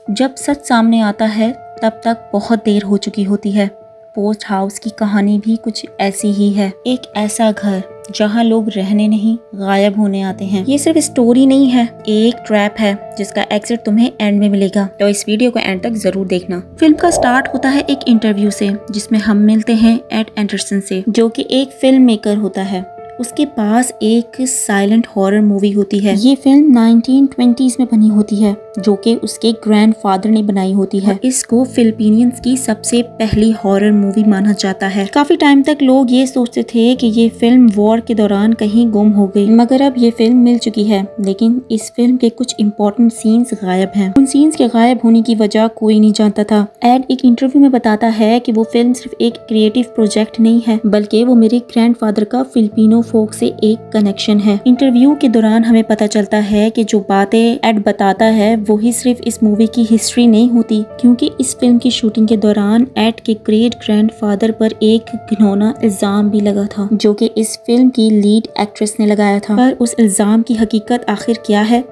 जब सच सामने आता है तब तक बहुत देर हो चुकी होती है। पोस्ट हाउस की कहानी भी कुछ ऐसी ही है। एक ऐसा घर जहां लोग रहने नहीं गायब होने आते हैं। ये सिर्फ स्टोरी नहीं है, एक ट्रैप है जिसका एग्जिट तुम्हें एंड में मिलेगा। तो इस वीडियो को एंड तक जरूर देखना। फिल्म का स्टार्ट होता है एक इंटरव्यू से, जिसमें हम मिलते हैं एड एंडरसन से, जो कि एक फिल्म मेकर होता है। उसके पास एक साइलेंट हॉरर मूवी होती है। ये फिल्म 1920s में बनी होती है, जो कि उसके ग्रैंडफादर ने बनाई होती है। इसको फिलिपीनियंस की सबसे पहली हॉरर मूवी माना जाता है। काफी टाइम तक लोग ये सोचते थे कि ये फिल्म वॉर के दौरान कहीं गुम हो गई, मगर अब ये फिल्म मिल चुकी है। लेकिन इस फिल्म के कुछ इम्पोर्टेंट सीन्स गायब हैं। उन सीन्स के गायब होने की वजह कोई नहीं जानता था। एड एक इंटरव्यू में बताता है कि वो फिल्म सिर्फ एक क्रिएटिव प्रोजेक्ट नहीं है, बल्कि वो मेरे ग्रैंडफादर का फिलिपिनो फोक से एक कनेक्शन है। इंटरव्यू के दौरान हमें पता चलता है कि जो बातें एड बताता है वो ही सिर्फ इस मूवी की हिस्ट्री नहीं होती, क्योंकि इस फिल्म की शूटिंग के दौरान एड के ग्रेट ग्रैंडफादर पर एक घिनौना इल्जाम भी लगा था, जो कि इस फिल्म की लीड एक्ट्रेस ने लगाया था। पर उस इल्जाम की हकीकत आखिर क्या है,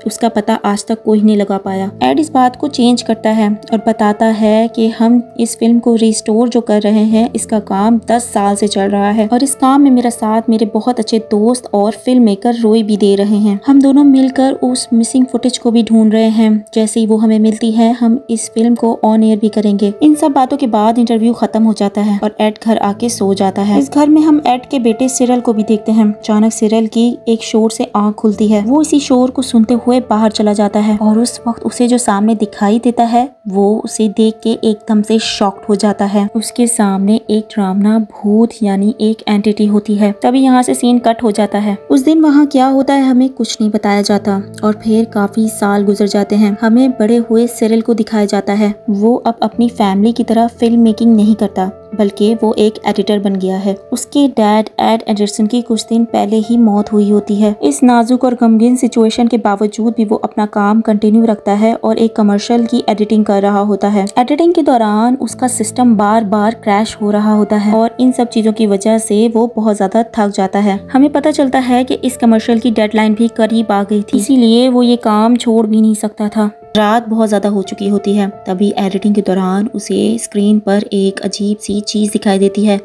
उसका पता आज तक कोई नहीं लगा पाया। एड इस बात को चेंज करता है और बताता है कि हम इस फिल्म को रिस्टोर जो कर रहे हैं, इसका काम 10 साल से चल रहा है और इस काम में मेरा साथ मेरे बहुत अच्छे दोस्त और फिल्म मेकर रोय भी दे रहे हैं। हम दोनों मिलकर उस मिसिंग फुटेज को भी ढूंढ रहे हैं। जैसे ही वो हमें मिलती है, हम इस फिल्म को ऑन एयर भी करेंगे। इन सब बातों के बाद इंटरव्यू खत्म हो जाता है और एड घर आके सो जाता है। इस घर में हम एड के बेटे सिरल को भी देखते हैं। अचानक सिरल की एक शोर से आंख खुलती है। वो इसी शोर को सुनते हुए बाहर चला जाता है और उस वक्त उसे जो सामने दिखाई देता है, वो उसे देख के एकदम से शॉक्ड हो जाता है। उसके सामने एक डरावना भूत यानी एक एंटिटी होती है। तभी यहाँ से सीन कट हो जाता है। उस दिन वहाँ क्या होता है हमें कुछ नहीं बताया जाता और फिर काफी साल गुजर जाते हैं। हमें बड़े हुए सिरिल को दिखाया जाता है। वो अब अपनी फैमिली की तरह फिल्म मेकिंग नहीं करता, बल्कि वो एक एडिटर बन गया है। उसके डैड एड एंडरसन की कुछ दिन पहले ही मौत हुई होती है। इस नाजुक और गमगीन सिचुएशन के बावजूद भी वो अपना काम कंटिन्यू रखता है और एक कमर्शियल की एडिटिंग कर रहा होता है। एडिटिंग के दौरान उसका सिस्टम बार बार क्रैश हो रहा होता है और इन सब चीजों की वजह से वो बहुत ज्यादा थक जाता है। हमें पता चलता है कि इस कमर्शियल की डेडलाइन भी करीब आ गई थी, इसीलिए वो ये काम छोड़ भी नहीं सकता था। रात बहुत ज्यादा हो चुकी होती है। तभी एडिटिंग के दौरान उसे स्क्रीन पर एक अजीब सी चीज दिखाई देती है।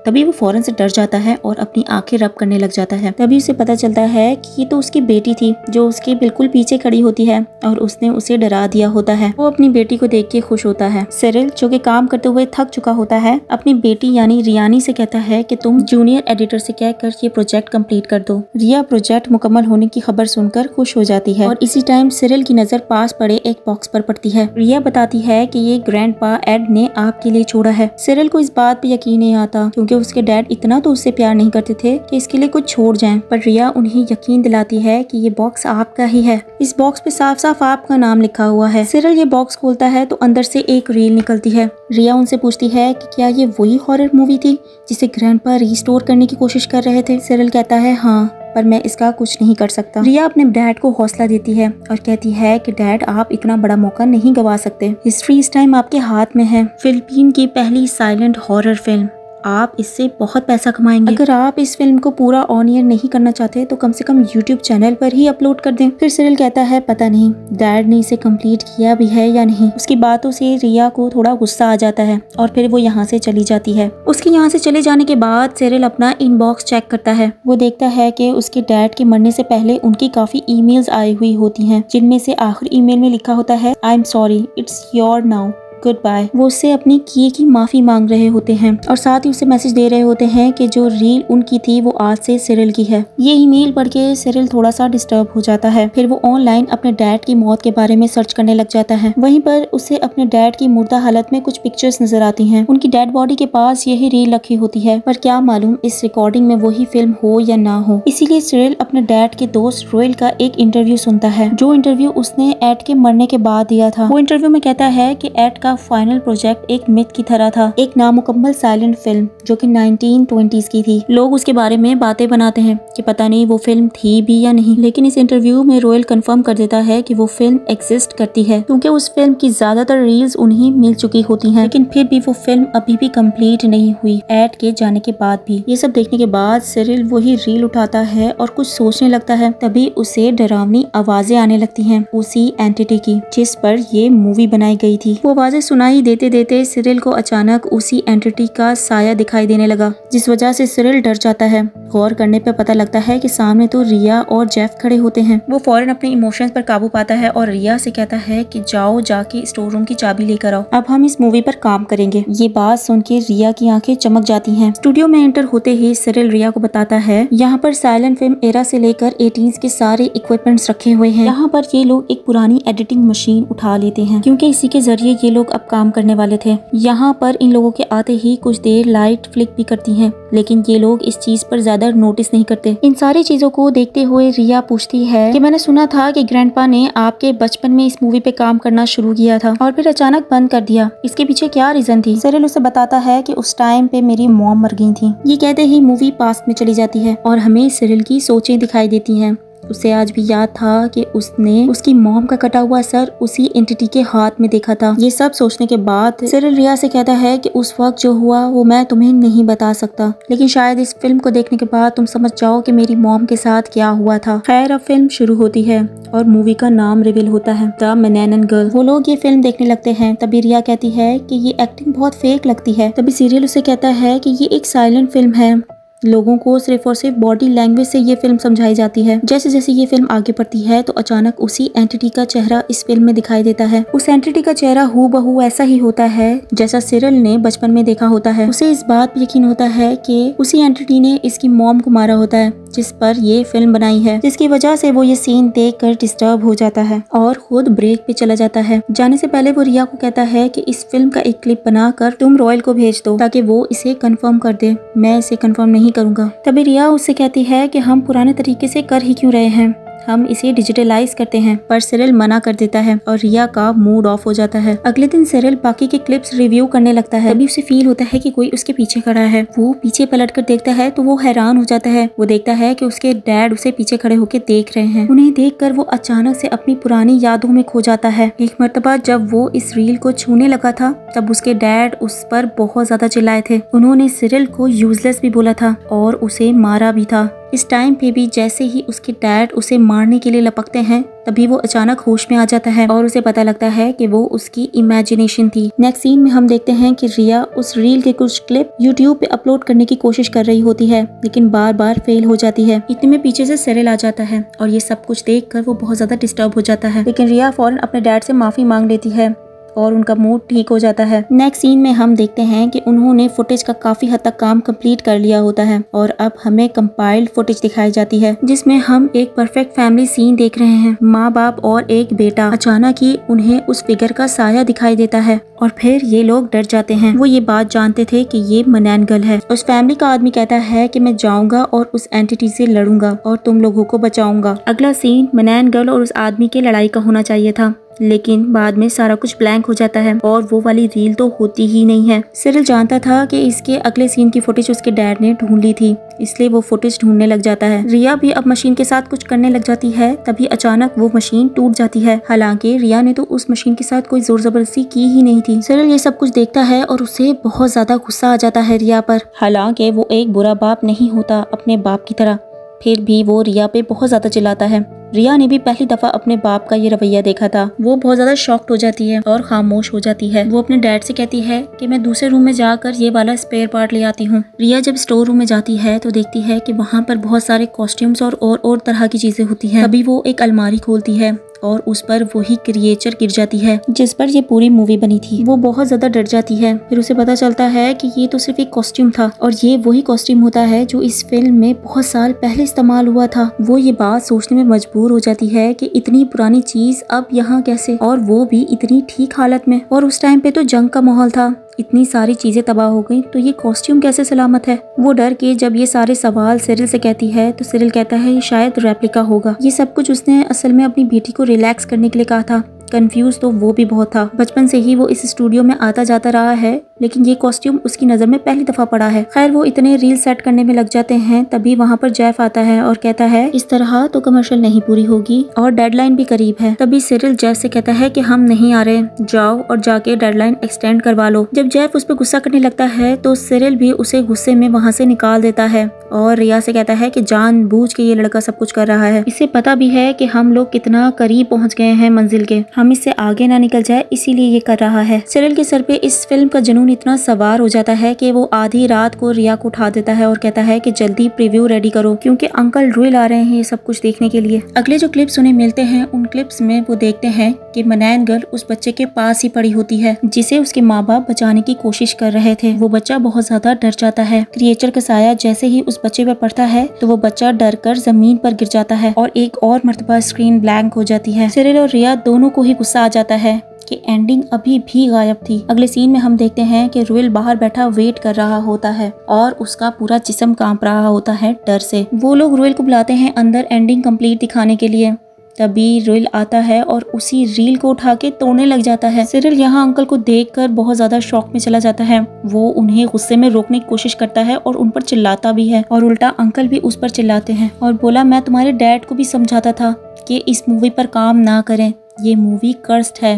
तभी वो फौरन से डर जाता है और अपनी आंखें रब करने लग जाता है। तभी उसे पता चलता है कि ये तो उसकी बेटी थी, जो उसके बिल्कुल पीछे खड़ी होती है और उसने उसे डरा दिया होता है। वो अपनी बेटी को देख के खुश होता है। सिरिल, जो कि काम करते हुए थक चुका होता है, अपनी बेटी यानी रियानी से कहता है कि तुम जूनियर एडिटर से कहकर ये प्रोजेक्ट कंप्लीट कर दो। रिया प्रोजेक्ट मुकम्मल होने की खबर सुनकर खुश हो जाती है और इसी टाइम सिरिल की नजर पास पड़े एक बॉक्स पर पड़ती है। रिया बताती है कि ये ग्रैंडपा एड ने आपके लिए छोड़ा है। सिरिल को इस बात पे यकीन नहीं आता, क्योंकि उसके डैड इतना तो उससे प्यार नहीं करते थे कि इसके लिए कुछ छोड़ जाएं। पर रिया उन्हें यकीन दिलाती है कि ये बॉक्स आपका ही है। इस बॉक्स पे साफ साफ आपका नाम लिखा हुआ है। सिरिल ये बॉक्स खोलता है तो अंदर से एक रील निकलती है। रिया उनसे पूछती है कि क्या ये वही हॉरर मूवी थी जिसे ग्रैंडपा रिस्टोर करने की कोशिश कर रहे थे। सिरिल कहता है हाँ, पर मैं इसका कुछ नहीं कर सकता। रिया अपने डैड को हौसला देती है और कहती है कि डैड, आप इतना बड़ा मौका नहीं गवा सकते। हिस्ट्री इस टाइम आपके हाथ में है। फिलिपीन की पहली साइलेंट हॉरर फिल्म, आप इससे बहुत पैसा कमाएंगे। अगर आप इस फिल्म को पूरा ऑन एयर नहीं करना चाहते तो कम से कम यूट्यूब चैनल पर ही अपलोड कर दें। फिर सिरिल कहता है पता नहीं डैड ने इसे कंप्लीट किया भी है या नहीं। उसकी बातों से रिया को थोड़ा गुस्सा आ जाता है और फिर वो यहाँ से चली जाती है। उसके यहाँ से चले जाने के बाद सिरिल अपना इनबॉक्स चेक करता है। वो देखता है कि उसके डैड के मरने से पहले उनकी काफी ईमेल्स आई हुई होती हैं, जिनमें से आखिरी ईमेल में लिखा होता है I am sorry, it's your now, good bye. वो उससे अपनी किए की माफी मांग रहे होते हैं और साथ ही उसे मैसेज दे रहे होते हैं कि जो रील उनकी थी वो आज से सिरिल की है। ये ईमेल पढ़ के सिरिल थोड़ा सा डिस्टर्ब हो जाता है। फिर वो ऑनलाइन अपने डैड की मौत के बारे में सर्च करने लग जाता है। वहीं पर उसे अपने डैड की मुर्दा हालत में कुछ पिक्चर्स नजर आती हैं। उनकी डेड बॉडी के पास यही रील रखी होती है, पर क्या मालूम इस रिकॉर्डिंग में वही फिल्म हो या ना हो। इसीलिए सिरिल अपने डैड के दोस्त रोयल का एक इंटरव्यू सुनता है, जो इंटरव्यू उसने एड के मरने के बाद दिया था। वो इंटरव्यू में कहता है कि एड का का फाइनल प्रोजेक्ट एक मिथ की तरह था, एक नामुकम्मल साइलेंट फिल्म जो कि 1920s की थी। लोग उसके बारे में बातें बनाते हैं कि पता नहीं वो फिल्म थी भी या नहीं, लेकिन इस इंटरव्यू में रोयल कंफर्म कर देता है कि वो फिल्म एग्जिस्ट करती है, क्योंकि उस फिल्म की ज्यादातर रील्स उन्हें मिल चुकी होती हैं। लेकिन फिर भी वो फिल्म अभी भी कंप्लीट नहीं हुई, ऐड के जाने के बाद भी। ये सब देखने के बाद सिरिल वही रील उठाता है और कुछ सोचने लगता है। तभी उसे डरावनी आवाजें आने लगती हैं उसी एंटिटी की जिस पर ये मूवी बनाई गई थी। वो आवाजें सुनाई देते देते सिरिल को अचानक उसी एंटिटी का साया दिखाई देने लगा, जिस वजह से सिरिल डर जाता है। गौर करने पर पता लगता है कि सामने तो रिया और जेफ खड़े होते हैं। वो फौरन अपने इमोशंस पर काबू पाता है और रिया से कहता है कि जाओ जाके स्टोर रूम की चाबी लेकर आओ, अब हम इस मूवी पर काम करेंगे। ये बात सुन के रिया की आंखें चमक जाती हैं। स्टूडियो में एंटर होते ही सिरिल रिया को बताता है यहाँ पर साइलेंट फिल्म एरा से लेकर 80s के सारे इक्विपमेंट्स रखे हुए हैं। यहाँ पर ये लोग एक पुरानी एडिटिंग मशीन उठा लेते हैं, क्योंकि इसी के जरिए ये लोग अब काम करने वाले थे। यहाँ पर इन लोगों के आते ही कुछ देर लाइट फ्लिक भी करती है, लेकिन ये लोग इस चीज पर ज्यादा नोटिस नहीं करते। इन सारी चीजों को देखते हुए रिया पूछती है कि मैंने सुना था कि ग्रैंडपा ने आपके बचपन में इस मूवी पे काम करना शुरू किया था और फिर अचानक बंद कर दिया, इसके पीछे क्या रीजन थी? सिरिल उसे बताता है कि उस टाइम पे मेरी मॉम मर गई थी। ये कहते ही मूवी पास्ट में चली जाती है और हमें सिरिल की सोचें दिखाई देती हैं। उसे आज भी याद था कि उसने उसकी मॉम का कटा हुआ सर उसी एंटिटी के हाथ में देखा था। ये सब सोचने के बाद सिरिल रिया से कहता है कि उस वक्त जो हुआ वो मैं तुम्हें नहीं बता सकता, लेकिन शायद इस फिल्म को देखने के बाद तुम समझ जाओ कि मेरी मॉम के साथ क्या हुआ था। खैर, अब फिल्म शुरू होती है और मूवी का नाम रिवील होता है, द मैनैनन गर्ल। वो लोग ये फिल्म देखने लगते हैं। तभी रिया कहती है कि ये एक्टिंग बहुत फेक लगती है। तभी सीरियल उसे कहता है कि ये एक साइलेंट फिल्म है, लोगों को सिर्फ और सिर्फ बॉडी लैंग्वेज से ये फिल्म समझाई जाती है। जैसे जैसे ये फिल्म आगे बढ़ती है तो अचानक उसी एंटिटी का चेहरा इस फिल्म में दिखाई देता है। उस एंटिटी का चेहरा हूबहू ऐसा ही होता है जैसा सिरिल ने बचपन में देखा होता है। उसे इस बात पर यकीन होता है कि उसी एंटिटी ने इसकी मॉम को मारा होता है जिस पर ये फिल्म बनाई है, जिसकी वजह से वो ये सीन देखकर डिस्टर्ब हो जाता है और खुद ब्रेक पे चला जाता है। जाने से पहले वो रिया को कहता है कि इस फिल्म का एक क्लिप बनाकर तुम रॉयल को भेज दो ताकि वो इसे कंफर्म कर दे, मैं इसे कंफर्म नहीं करूंगा। तभी रिया उससे कहती है कि हम पुराने तरीके से कर ही क्यों रहे हैं, हम इसे डिजिटलाइज करते हैं, पर सिरिल मना कर देता है और रिया का मूड ऑफ हो जाता है। अगले दिन सिरिल बाकी के क्लिप्स रिव्यू करने लगता है। तभी उसे फील होता है कि कोई उसके पीछे खड़ा है। वो पीछे पलट कर देखता है तो वो हैरान हो जाता है। वो देखता है कि उसके डैड उसे पीछे खड़े होकर देख रहे हैं। उन्हें देखकर वो अचानक से अपनी पुरानी यादों में खो जाता है। एक मर्तबा जब वो इस रील को छूने लगा था तब उसके डैड उस पर बहुत ज्यादा चिल्लाए थे। उन्होंने सिरिल को यूजलेस भी बोला था और उसे मारा भी था। इस टाइम पे भी जैसे ही उसके डैड उसे मारने के लिए लपकते हैं तभी वो अचानक होश में आ जाता है और उसे पता लगता है कि वो उसकी इमेजिनेशन थी। नेक्स्ट सीन में हम देखते हैं कि रिया उस रील के कुछ क्लिप यूट्यूब पे अपलोड करने की कोशिश कर रही होती है, लेकिन बार बार फेल हो जाती है। इतने में पीछे से सिरिल आ जाता है और ये सब कुछ देखकर वो बहुत ज्यादा डिस्टर्ब हो जाता है, लेकिन रिया फौरन अपने डैड से माफी मांग लेती है और उनका मूड ठीक हो जाता है। नेक्स्ट सीन में हम देखते हैं कि उन्होंने फुटेज का काफी हद तक काम कंप्लीट कर लिया होता है और अब हमें कंपाइल्ड फुटेज दिखाई जाती है जिसमें हम एक परफेक्ट फैमिली सीन देख रहे हैं। माँ बाप और एक बेटा। अचानक ही उन्हें उस फिगर का साया दिखाई देता है और फिर ये लोग डर जाते हैं। वो ये बात जानते थे कि ये मैनैनन गर्ल है। उस फैमिली का आदमी कहता है कि मैं जाऊंगा और उस एंटिटी से लड़ूंगा और तुम लोगों को बचाऊंगा। अगला सीन मैनैनन गर्ल और उस आदमी के लड़ाई का होना चाहिए था, लेकिन बाद में सारा कुछ ब्लैंक हो जाता है और वो वाली रील तो होती ही नहीं है। सिरिल जानता था कि इसके अगले सीन की फुटेज उसके डैड ने ढूंढ ली थी, इसलिए वो फुटेज ढूंढने लग जाता है। रिया भी अब मशीन के साथ कुछ करने लग जाती है। तभी अचानक वो मशीन टूट जाती है। हालांकि रिया ने तो उस मशीन के साथ कोई जोर जबरदस्ती की ही नहीं थी। सिरिल ये सब कुछ देखता है और उसे बहुत ज्यादा गुस्सा आ जाता है रिया पर। हालांकि वो एक बुरा बाप नहीं होता अपने बाप की तरह, फिर भी वो रिया पे बहुत ज्यादा चिल्लाता है। रिया ने भी पहली दफा अपने बाप का ये रवैया देखा था। वो बहुत ज्यादा शॉक्ड हो जाती है और खामोश हो जाती है। वो अपने डैड से कहती है कि मैं दूसरे रूम में जाकर ये वाला स्पेयर पार्ट ले आती हूँ। रिया जब स्टोर रूम में जाती है तो देखती है कि वहाँ पर बहुत सारे कॉस्ट्यूम्स और तरह की चीजें होती हैं। तभी वो एक अलमारी खोलती है और उस पर वही क्रिएचर गिर जाती है जिस पर ये पूरी मूवी बनी थी। वो बहुत ज्यादा डर जाती है। फिर उसे पता चलता है कि ये तो सिर्फ एक कॉस्ट्यूम था और ये वही कॉस्ट्यूम होता है जो इस फिल्म में बहुत साल पहले इस्तेमाल हुआ था। वो ये बात सोचने में मजबूर हो जाती है कि इतनी पुरानी चीज अब यहाँ कैसे, और वो भी इतनी ठीक हालत में। और उस टाइम पे तो जंग का माहौल था, इतनी सारी चीजें तबाह हो गई तो ये कॉस्ट्यूम कैसे सलामत है। वो डर के जब ये सारे सवाल सिरिल से कहती है तो सिरिल कहता है ये शायद रेप्लिका होगा। ये सब कुछ उसने असल में अपनी बेटी को रिलैक्स करने के लिए कहा था, कंफ्यूज तो वो भी बहुत था। बचपन से ही वो इस स्टूडियो में आता जाता रहा है, लेकिन ये कॉस्ट्यूम उसकी नजर में पहली दफा पड़ा है। खैर वो इतने रील सेट करने में लग जाते हैं, तभी वहाँ पर जेफ आता है और कहता है इस तरह तो कमर्शियल नहीं पूरी होगी और डेडलाइन भी करीब है। तभी सिरिल जेफ से कहता है कि हम नहीं आ रहे, जाओ और जाके डेडलाइन एक्सटेंड करवा लो। जब जेफ उस पर गुस्सा करने लगता है तो सिरिल भी उसे गुस्से में वहाँ से निकाल देता है और रिया से कहता है कि जानबूझ के ये लड़का सब कुछ कर रहा है। इसे पता भी है कि हम लोग कितना करीब पहुँच गए हैं मंजिल के, हम इससे आगे ना निकल जाए, इसीलिए ये कर रहा है। सिरिल के सर पे इस फिल्म का जुनून इतना सवार हो जाता है कि वो आधी रात को रिया को उठा देता है और कहता है कि जल्दी प्रीव्यू रेडी करो क्योंकि अंकल रुएल आ रहे हैं ये सब कुछ देखने के लिए। अगले जो क्लिप्स उन्हें मिलते हैं उन क्लिप्स में वो देखते हैं कि मनैन गर्ल उस बच्चे के पास ही पड़ी होती है जिसे उसके माँ बाप बचाने की कोशिश कर रहे थे। वो बच्चा बहुत ज्यादा डर जाता है। क्रिएचर का साया जैसे ही उस बच्चे पर पड़ता है तो वो बच्चा डर कर जमीन पर गिर जाता है और एक और मर्तबा स्क्रीन ब्लैंक हो जाती है। सिरिल और रिया दोनों को ही गुस्सा आ जाता है कि एंडिंग अभी भी गायब थी। अगले सीन में हम देखते हैं कि रुएल बाहर बैठा वेट कर रहा होता है और उसका पूरा जिस्म कांप रहा होता है डर से। वो लोग रुएल को बुलाते हैं अंदर एंडिंग कंप्लीट दिखाने के लिए। तभी रुएल आता है और उसी रील को उठा के तोड़ने लग जाता है। सिरिल यहाँ अंकल को देखकर बहुत ज्यादा शॉक में चला जाता है। वो उन्हें गुस्से में रोकने की कोशिश करता है और उन पर चिल्लाता भी है और उल्टा अंकल भी उस पर चिल्लाते हैं और बोला मैं तुम्हारे डैड को भी समझाता था कि इस मूवी पर काम ना करें, ये मूवी कर्स्ड है,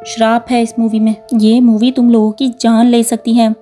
श्राप है इस मूवी में, ये मूवी तुम लोगों की जान ले सकती है,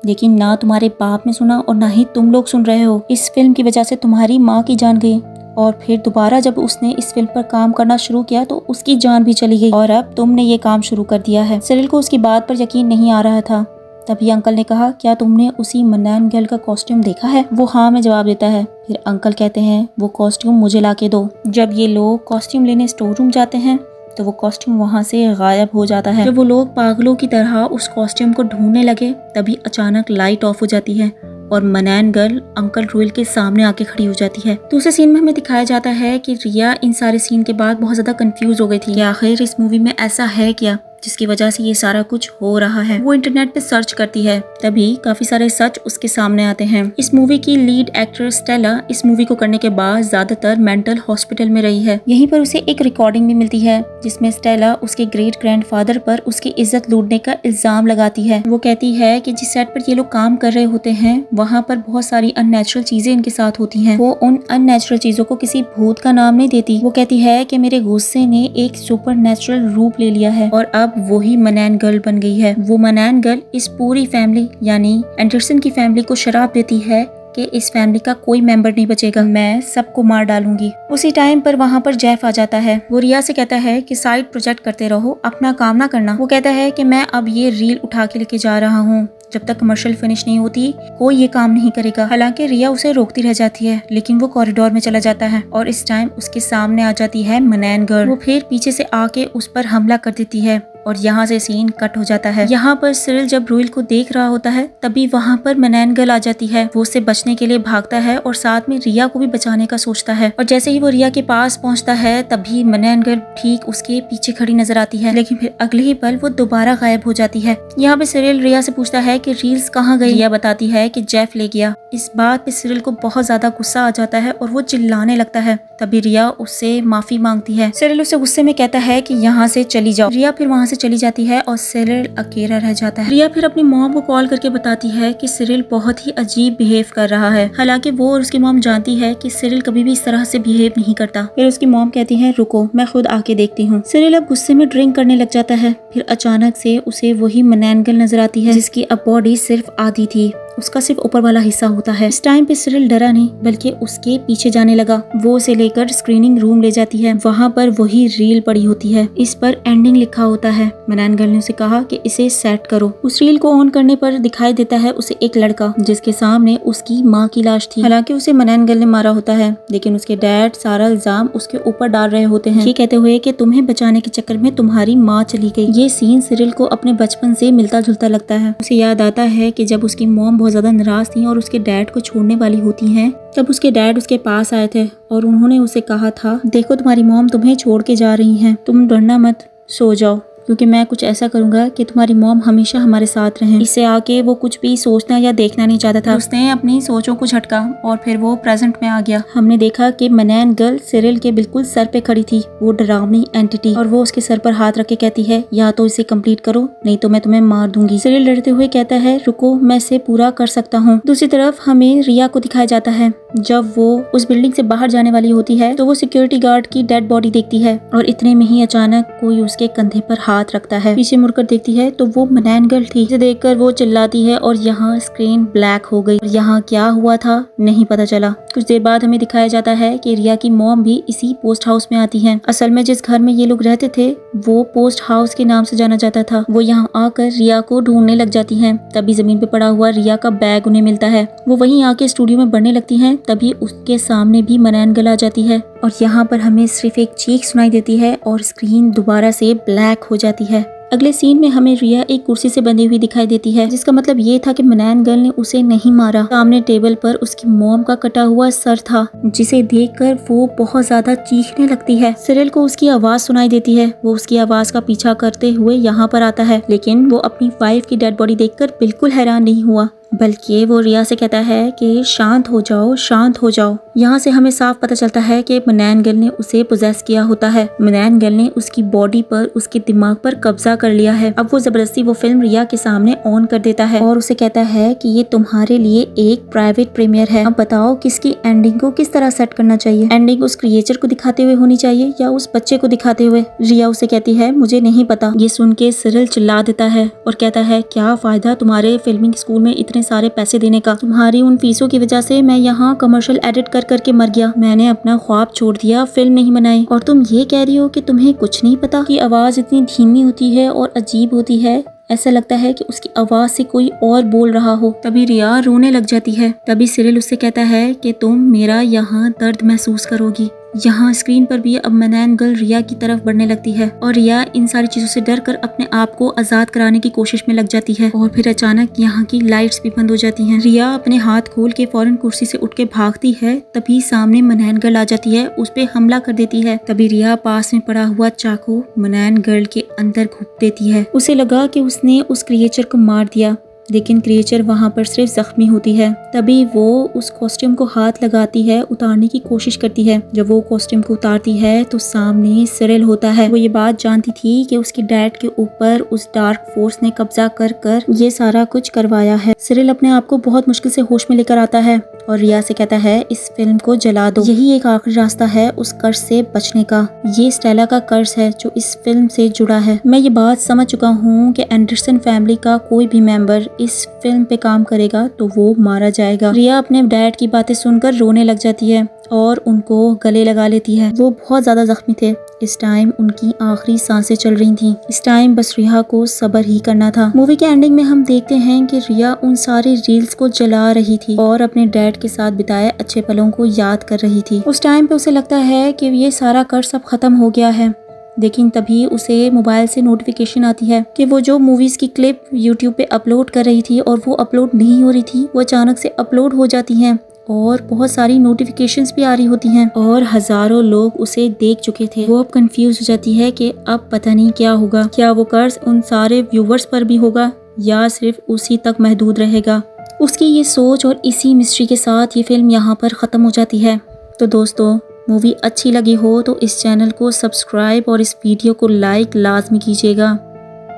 लेकिन ना तुम्हारे बाप ने सुना और ना ही तुम लोग सुन रहे हो। इस फिल्म की वजह से तुम्हारी माँ की जान गई और फिर दोबारा जब उसने इस फिल्म पर काम करना शुरू किया तो उसकी जान भी चली गई और अब तुमने ये काम शुरू कर दिया है। सिरिल को उसकी बात पर यकीन नहीं आ रहा था। तभी अंकल ने कहा क्या तुमने उसी मनैन गर्ल का कॉस्ट्यूम देखा है? वो हाँ में जवाब देता है। फिर अंकल कहते हैं वो कॉस्ट्यूम मुझे ला के दो। जब ये लोग कॉस्ट्यूम लेने स्टोर रूम जाते हैं तो वो कॉस्ट्यूम वहाँ से गायब हो जाता है। जब वो लोग पागलों की तरह उस कॉस्ट्यूम को ढूंढने लगे तभी अचानक लाइट ऑफ हो जाती है और मनैन गर्ल अंकल रुएल के सामने आके खड़ी हो जाती है। दूसरे सीन में हमें दिखाया जाता है कि रिया इन सारे सीन के बाद बहुत ज्यादा कंफ्यूज हो गई थी कि आखिर इस मूवी में ऐसा है क्या जिसकी वजह से ये सारा कुछ हो रहा है। वो इंटरनेट पे सर्च करती है, तभी काफी सारे सच उसके सामने आते हैं। इस मूवी की लीड एक्टर स्टेला इस मूवी को करने के बाद ज्यादातर मेंटल हॉस्पिटल में रही है। यहीं पर उसे एक रिकॉर्डिंग भी मिलती है जिसमें स्टेला उसके ग्रेट ग्रैंडफादर पर उसकी इज्जत लूटने का इल्जाम लगाती है। वो कहती है कि जिस सेट पर ये लोग काम कर रहे होते हैं वहाँ पर बहुत सारी अननेचुरल चीजें इनके साथ होती हैं। वो उन अननेचुरल चीजों को किसी भूत का नाम नहीं देती। वो कहती है कि मेरे गुस्से ने एक सुपर नेचुरल रूप ले लिया है और अब वही मनैन गर्ल बन गई है। वो मनैन गर्ल इस पूरी फैमिली यानी एंडरसन की फैमिली को शराप देती है कि इस फैमिली का कोई मेंबर नहीं बचेगा, मैं सबको मार डालूंगी। उसी टाइम पर वहाँ पर जेफ आ जाता है। वो रिया से कहता है कि साइड प्रोजेक्ट करते रहो, अपना काम ना करना। वो कहता है कि मैं अब ये रील उठा के लेके जा रहा हूँ, जब तक कमर्शियल फिनिश नहीं होती कोई ये काम नहीं करेगा। हालांकि रिया उसे रोकती रह जाती है लेकिन वो कॉरिडोर में चला जाता है और इस टाइम उसके सामने आ जाती है मनैन गर्ल। वो फिर पीछे से आके उस पर हमला कर देती है और यहाँ से सीन कट हो जाता है। यहाँ पर सिरिल जब रुएल को देख रहा होता है तभी वहाँ पर मनैन गर्ल आ जाती है। वो उससे बचने के लिए भागता है और साथ में रिया को भी बचाने का सोचता है और जैसे ही वो रिया के पास पहुँचता है तभी मनैन गर्ल ठीक उसके पीछे खड़ी नजर आती है, लेकिन फिर अगले ही पल वो दोबारा गायब हो जाती है। यहाँ पे सिरिल रिया से पूछता है कि रील्स कहाँ गई? रिया बताती है कि जेफ ले गया। इस बात पे सिरिल को बहुत ज्यादा गुस्सा आ जाता है और वो चिल्लाने लगता है। तभी रिया उससे माफी मांगती है। सिरिल उसे गुस्से में कहता है कि यहाँ से चली जाओ। रिया फिर वहाँ से चली जाती है और सिरिल अकेला रह जाता है। रिया फिर अपनी मॉम को कॉल करके बताती है कि सिरिल बहुत ही अजीब बिहेव कर रहा है। हालांकि वो और उसकी मॉम जानती है कि सिरिल कभी भी इस तरह से बिहेव नहीं करता। फिर उसकी मॉम कहती है रुको मैं खुद आके देखती हूँ। सिरिल अब गुस्से में ड्रिंक करने लग जाता है। फिर अचानक से उसे वही मनैन गर्ल नजर आती है जिसकी अब बॉडी सिर्फ आधी थी, उसका सिर्फ ऊपर वाला हिस्सा होता है। इस टाइम पे सिरिल डरा नहीं बल्कि उसके पीछे जाने लगा। वो उसे लेकर स्क्रीनिंग रूम ले जाती है। वहाँ पर वही रील पड़ी होती है, इस पर एंडिंग लिखा होता है। मनैन गर्ल ने उसे कहा कि इसे सेट करो। उस रील को ऑन करने पर दिखाई देता है उसे एक लड़का जिसके सामने उसकी माँ की लाश थी। हालांकि उसे मनैन गर्ल ने मारा होता है लेकिन उसके डैड सारा इल्जाम उसके ऊपर डाल रहे होते हैं, ये कहते हुए कि तुम्हें बचाने के चक्कर में तुम्हारी माँ चली गई। ये सीन सिरिल को अपने बचपन से मिलता जुलता लगता है। उसे याद आता है कि जब उसकी मॉम बहुत ज्यादा नाराज थी और उसके डैड को छोड़ने वाली होती हैं, तब उसके डैड उसके पास आए थे और उन्होंने उसे कहा था देखो तुम्हारी मॉम तुम्हें छोड़ के जा रही हैं, तुम डरना मत, सो जाओ। क्योंकि मैं कुछ ऐसा करूंगा कि तुम्हारी मॉम हमेशा हमारे साथ रहें। इससे आके वो कुछ भी सोचना या देखना नहीं चाहता था। उसने अपनी सोचों को झटका और फिर वो प्रेजेंट में आ गया। हमने देखा कि मनैन गर्ल सिरिल के बिल्कुल सर पे खड़ी थी, वो डरावनी एंटिटी, और वो उसके सर पर हाथ रख के कहती है या तो इसे कंप्लीट करो नहीं तो मैं तुम्हें मार दूंगी। सिरिल डरते हुए कहता है रुको, मैं इसे पूरा कर सकता हूँ। दूसरी तरफ हमें रिया को दिखाया जाता है। जब वो उस बिल्डिंग से बाहर जाने वाली होती है तो वो सिक्योरिटी गार्ड की डेड बॉडी देखती है और इतने में ही अचानक कोई उसके कंधे पर हाथ रखता है। पीछे मुड़कर देखती है तो वो मनैन गर्ल थी। इसे देखकर वो चिल्लाती है और यहाँ स्क्रीन ब्लैक हो गई। यहाँ क्या हुआ था नहीं पता चला। कुछ देर बाद हमें दिखाया जाता है कि रिया की मॉम भी इसी पोस्ट हाउस में आती है। असल में जिस घर में ये लोग रहते थे वो पोस्ट हाउस के नाम से जाना जाता था। वो यहाँ आकर रिया को ढूंढने लग जाती हैं। तभी जमीन पे पड़ा हुआ रिया का बैग उन्हें मिलता है। वो वहीं आके स्टूडियो में बढ़ने लगती हैं। तभी उसके सामने भी मनैन गर्ल आ जाती है और यहाँ पर हमें सिर्फ एक चीख सुनाई देती है और स्क्रीन दोबारा से ब्लैक हो जाती है। अगले सीन में हमें रिया एक कुर्सी से बंधी हुई दिखाई देती है, जिसका मतलब ये था कि मनैन गर्ल ने उसे नहीं मारा। सामने टेबल पर उसकी मॉम का कटा हुआ सर था, जिसे देखकर वो बहुत ज्यादा चीखने लगती है। सिरिल को उसकी आवाज सुनाई देती है। वो उसकी आवाज का पीछा करते हुए यहाँ पर आता है, लेकिन वो अपनी वाइफ की डेड बॉडी देखकर बिल्कुल हैरान नहीं हुआ, बल्कि वो रिया से कहता है कि शांत हो जाओ, शांत हो जाओ। यहाँ से हमें साफ पता चलता है कि मनैन गर्ल ने उसे पोजेस किया होता है। मनैन गर्ल ने उसकी बॉडी पर, उसके दिमाग पर कब्जा कर लिया है। अब वो जबरदस्ती वो फिल्म रिया के सामने ऑन कर देता है और उसे कहता है कि ये तुम्हारे लिए एक प्राइवेट प्रीमियर है। अब बताओ किसकी एंडिंग को किस तरह सेट करना चाहिए। एंडिंग उस क्रिएचर को दिखाते हुए होनी चाहिए या उस बच्चे को दिखाते हुए। रिया उसे कहती है मुझे नहीं पता। ये सुन के सिरिल चिल्ला देता है और कहता है क्या फायदा तुम्हारे फिल्मिंग स्कूल में इतने सारे पैसे देने का। तुम्हारी उन फीसों की वजह से मैं यहाँ कमर्शियल एडिट कर करके मर गया। मैंने अपना ख्वाब छोड़ दिया, फिल्म नहीं बनाई, और तुम ये कह रही हो कि तुम्हें कुछ नहीं पता। कि आवाज इतनी धीमी होती है और अजीब होती है, ऐसा लगता है कि उसकी आवाज से कोई और बोल रहा हो। तभी रिया रोने लग जाती है। तभी सिरिल उससे कहता है कि तुम मेरा यहाँ दर्द महसूस करोगी। यहाँ स्क्रीन पर भी अब मनैन गर्ल रिया की तरफ बढ़ने लगती है और रिया इन सारी चीजों से डर कर अपने आप को आजाद कराने की कोशिश में लग जाती है। और फिर अचानक यहाँ की लाइट्स भी बंद हो जाती हैं। रिया अपने हाथ खोल के फौरन कुर्सी से उठ के भागती है। तभी सामने मनैन गर्ल आ जाती है, उस पे हमला कर देती है। तभी रिया पास में पड़ा हुआ चाकू मनैन गर्ल के अंदर घुप देती है। उसे लगा कि उसने उस क्रिएचर को मार दिया, लेकिन क्रिएचर वहाँ पर सिर्फ जख्मी होती है। तभी वो उस कॉस्ट्यूम को हाथ लगाती है, उतारने की कोशिश करती है। जब वो कॉस्ट्यूम को उतारती है तो सामने सिरिल होता है। वो ये बात जानती थी कि उसकी डैड के ऊपर उस डार्क फोर्स ने कब्जा कर कर ये सारा कुछ करवाया है। सिरिल अपने आप को बहुत मुश्किल से होश में लेकर आता है और रिया से कहता है इस फिल्म को जला दो। यही एक आखिरी रास्ता है उस कर्ज से बचने का। ये स्टेला का कर्ज है जो इस फिल्म से जुड़ा है। मैं ये बात समझ चुका हूँ कि एंडरसन फैमिली का कोई भी मेंबर इस फिल्म पे काम करेगा तो वो मारा जाएगा। रिया अपने डैड की बातें सुनकर रोने लग जाती है और उनको गले लगा लेती है। वो बहुत ज्यादा जख्मी थे। इस टाइम उनकी आखिरी सांसें चल रही थीं। इस टाइम बस रिया को सब्र ही करना था। मूवी के एंडिंग में हम देखते हैं कि रिया उन सारे रील्स को जला रही थी और अपने डैड के साथ बिताए अच्छे पलों को याद कर रही थी। उस टाइम पे उसे लगता है कि ये सारा कर्ज अब खत्म हो गया है, लेकिन तभी उसे मोबाइल से नोटिफिकेशन आती है कि वो जो मूवीज की क्लिप यूट्यूब पे अपलोड कर रही थी और वो अपलोड नहीं हो रही थी, वो अचानक से अपलोड हो जाती हैं और बहुत सारी नोटिफिकेशंस भी आ रही होती हैं और हजारों लोग उसे देख चुके थे। वो अब कंफ्यूज हो जाती है कि अब पता नहीं क्या होगा। क्या वो कर्ज उन सारे व्यूवर्स पर भी होगा या सिर्फ उसी तक महदूद रहेगा। उसकी ये सोच और इसी मिस्ट्री के साथ ये फिल्म यहाँ पर ख़त्म हो जाती है। तो दोस्तों, मूवी अच्छी लगी हो तो इस चैनल को सब्सक्राइब और इस वीडियो को लाइक लाजमी कीजिएगा।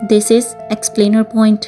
This is explainer point.